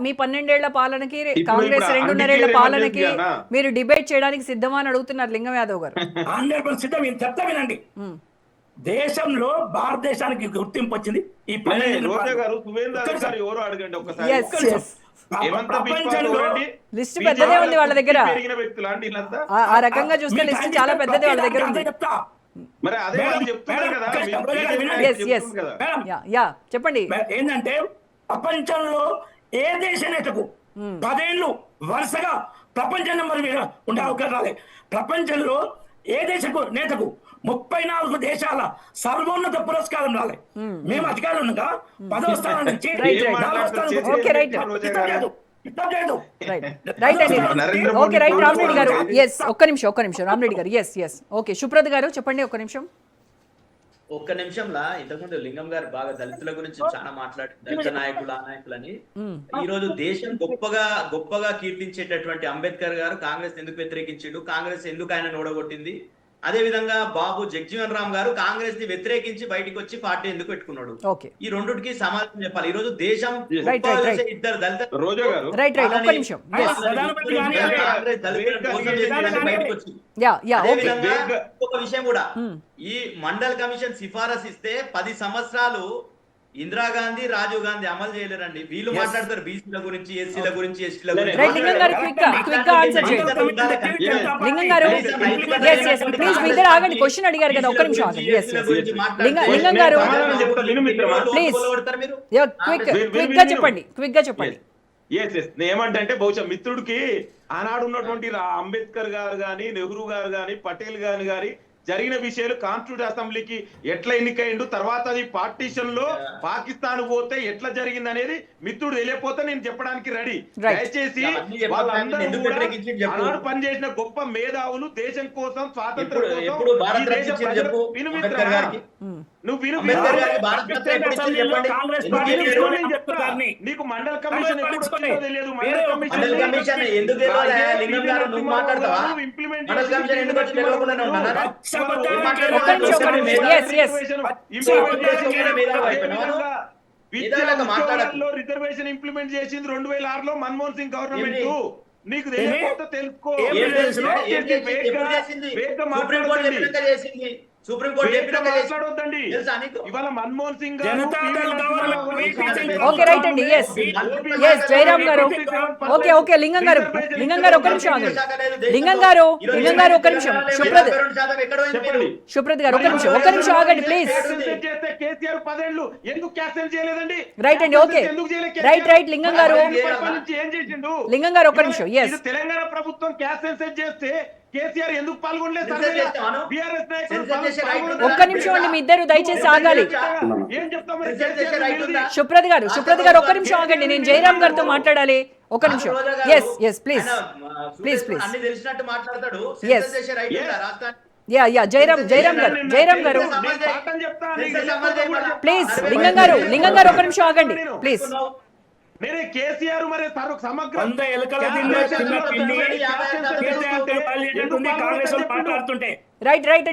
మీ 12 పాలనకి, కాంగ్రెస్ 2.5 ఏళ్ల పాలనకి మీరు డిబేట్ చేయడానికి సిద్ధమా అని అడుగుతున్నారు లింగం యాదవ్ గారు. 100% సిద్ధం. చెప్తా వినండి. దేశంలో భారతదేశానికి గుర్తింపు వచ్చింది ఈ 12 లిస్ట్ పెద్దదే ఉంది వాళ్ళ దగ్గర. ఆ రకంగా చూస్తే లిస్ట్ చాలా పెద్దదే వాళ్ళ దగ్గర ఉంది. చెప్పండి. ఏంటంటే ప్రపంచంలో ఏ దేశ నేతకు 10 ఏళ్ళు వరుసగా ప్రపంచ నెంబర్ మీద ఉండే అవకాశం రాలే. ప్రపంచంలో ఏ దేశకు నేతకు 34 దేశాల సర్వోన్నత పురస్కారం రాలే. మేము అధికారులు ఉండగా 10వ స్థానం నుంచి 4వ స్థానం. రామరెడ్డి గారు ఒక్క నిమిషం రామరెడ్డి గారు. ఓకే సుప్రత్ గారు చెప్పండి ఒక్క నిమిషం. ఒక్క నిమిషంలా ఇంతకుముందు లింగం గారు బాగా దళితుల గురించి చాలా మాట్లాడారు, దళిత నాయకులు ఆ నాయకులని. ఈ రోజు దేశం గొప్పగా కీర్తించేటటువంటి అంబేద్కర్ గారు కాంగ్రెస్ ఎందుకు వ్యతిరేకించిండు, కాంగ్రెస్ ఎందుకు ఆయన ఓడగొట్టింది, అదే విధంగా బాబు జగజీవన్ రామ్ గారు కాంగ్రెస్ ని వ్యతిరేకించి బయటికి వచ్చి పార్టీ ఎందుకు పెట్టుకున్నాడు. ఓకే ఈ రెండుకి సమాధానం చెప్పాలి. ఈ రోజు దేశం Right. ఇద్దరు దళిత రోజా గారు రైట్ ఒక్క నిమిషం ప్రధానమంత్రి గాని కాంగ్రెస్ దళితులను మోసం చేసి బయటకు వచ్చింది. యా అదే ఓకే విధంగా ఇంకొక విషయం కూడా, ఈ మండల్ కమిషన్ సిఫారసు ఇస్తే 10 సంవత్సరాలు ఇందిరాగాంధీ రాజీవ్ గాంధీ అమలు చేయలేరండి. వీళ్ళు మాట్లాడతారు బీసీల గురించి, ఎస్సీల గురించి, ఎస్టీల గురించి. రైట్ లింగం గారు క్విక్ గా ఆన్సర్ చేయండి. లింగం గారు ఎస్ ప్లీజ్ మీ ఇద్దరు ఆగండి, క్వశ్చన్ అడిగారు కదా, ఒక్క నిమిషం ఆగండి. ఎస్ లింగం గారు ప్లీజ్ క్విక్ గా చెప్పండి. ఎస్ ఏమంటే బహుశా మిత్రుడికి ఆనాడు ఉన్నటువంటి అంబేద్కర్ గారు గాని, నెహ్రూ గారు గాని, పటేల్ గారు గాని జరిగిన విషయాలు కాన్స్టిట్యూట్ అసెంబ్లీకి ఎట్లా ఎన్నికైండు, తర్వాత అది పార్టీషన్ లో పాకిస్తాన్ పోతే ఎట్లా జరిగింది అనేది మిత్రుడు తెలియకపోతే నేను చెప్పడానికి రెడీ. దయచేసి వాళ్ళందరూ ఆనాడు పనిచేసిన గొప్ప మేధావులు, దేశం కోసం, స్వాతంత్రం కోసం. నువ్వు విను, నీకు మండల కమిషన్ ఎప్పుడు వచ్చిందో తెలియదు. ఇంప్లిమెంట్ రిజర్వేషన్ ఇంప్లిమెంట్ చేసింది 2006లో మన్మోహన్ సింగ్ గవర్నమెంట్. నీకు తెలియకపోతే తెలుసుకో. మాట్లాడొద్దండి. ఇవాళ మన్మోహన్ సింగ్ ఓకే రైట్ అండి. ఎస్ జయరామ్ గారు ఓకే లింగం గారు ఒక నిమిషం ఆగండి. లింగం గారు ఒక నిమిషం. సుప్రత్ గారు ఒక నిమిషం ఆగండి ప్లీజ్. కేసీఆర్ 10 ఏళ్ళు ఎందుకు క్యాన్సిల్ చేయలేదండి? రైట్ అండి. ఓకే రైట్ లింగం గారు ఏం చేసిండు? లింగం గారు ఒక నిమిషం. ఎస్ తెలంగాణ ప్రభుత్వం క్యాన్సిల్ చేస్తే కేసీఆర్ ఎందుకు పాల్గొనలేదు? ఒక్క నిమిషం అండి, మీ ఇద్దరు దయచేసి ఆగాలి. ఏం చెప్తాం? సుప్రత్ గారు ఒక్క నిమిషం ఆగండి, నేను జయరామ్ గారితో మాట్లాడాలి. ఒక నిమిషం. ఎస్ ప్లీజ్ అన్ని తెలిసినట్టు మాట్లాడతాడు. యా జయరామ్ గారు ప్లీజ్. లింగం గారు ఒక నిమిషం ఆగండి ప్లీజ్. నేనే కేసీఆర్ మరి సమగ్ర కాంగ్రెస్ మాట్లాడుతుంటే రైట్